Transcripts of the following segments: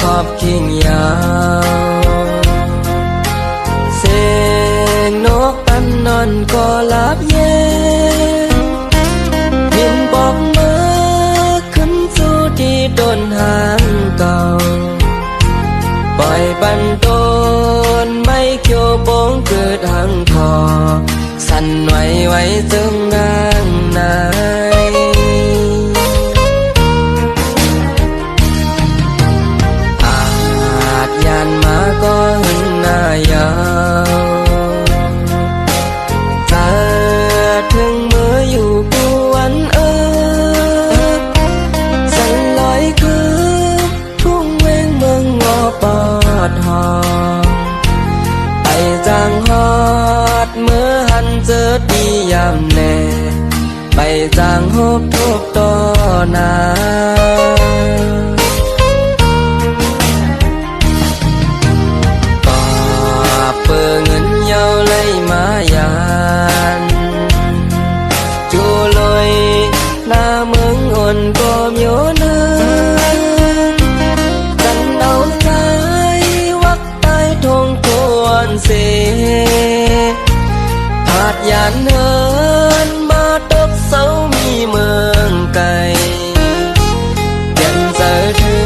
ขอบขิงยาวเสียงนกปันนอนก็หลับเย็นบินบอกมาขึ้นสู่ที่ต้นหางเก่าปล่อยบันต้นไม่เขียวโป่งเกิดหางทอสั่นไหวไว้ซึ่งนางนายอาจยานมาก็หึงหน้ายาวจะถึงมืออยู่กวนสั่นลอยคือทุ่งเวงเมืองงอปอดหอมไปจางฮอดเมื่อหันเจอดียามแน่ไปจางฮบทุกต่อหน้าก็เปิดเงินเยาเลยมายานจูลอยหน้าเมืองอ่อนก็มโยนาจันเอาใจวักใต้ทงทวนเสผาดยานเฮินมาตกเสามีเมืองไกลเย็นเจอถึ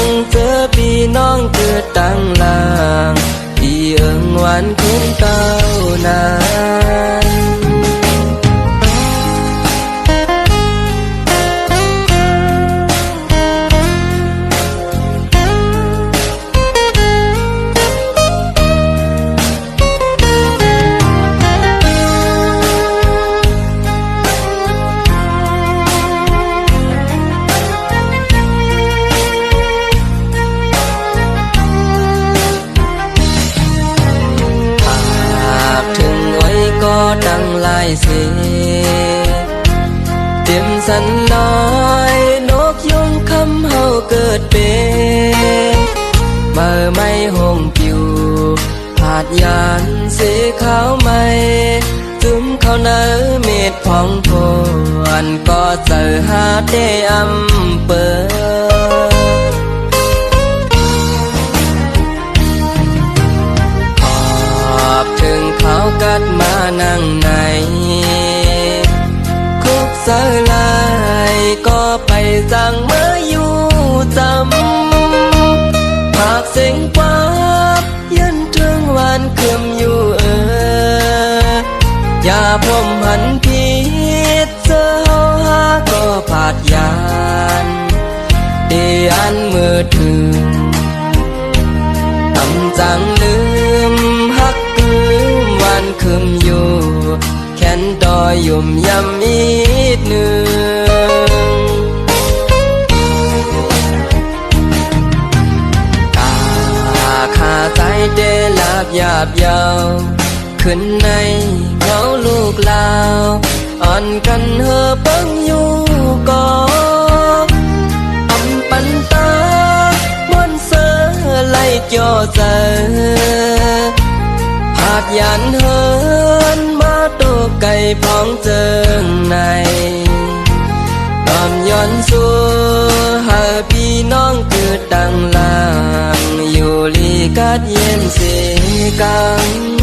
งเจอพี่น้องเกิดตั้งลางที่เอิงหวานคุ้นเก่านานดังลายเสีเตรียมสันลอยนกยงคำเฮาเกิดเป็นเมื่อไม่ห่มผิวผาดยานสีขาวไม่ซึมเข้าเนื้อเม็ดพองพวนก็เจอหาเดอำเปิถึงเขากัดมานั่งในคุกสลายก็ไปจังเมื่ออยู่จำหากเสียงป๊าบยันถึงวันคืมอยู่อย่าพมหันผิดเจอเฮาหาก็ผาดยานดีอันมือถึงทำจังลืมฮักวันคืมอยู่แขนดอยยุ่มยำอีกหนึ่งตาขาใจเดลาบหยาบยาวขึ้นในเงาลูกลาวอ่อนกันเฮอเปิ้งอยู่ก่ออำปันตาบนเสือไล่จ่อเจอผาดยานเฮินมาโตไก่พองเจิงในตอมย้อนสู่หาพี่น้องเกิดดังลางอยู่ลีกัดเย็นเสกัง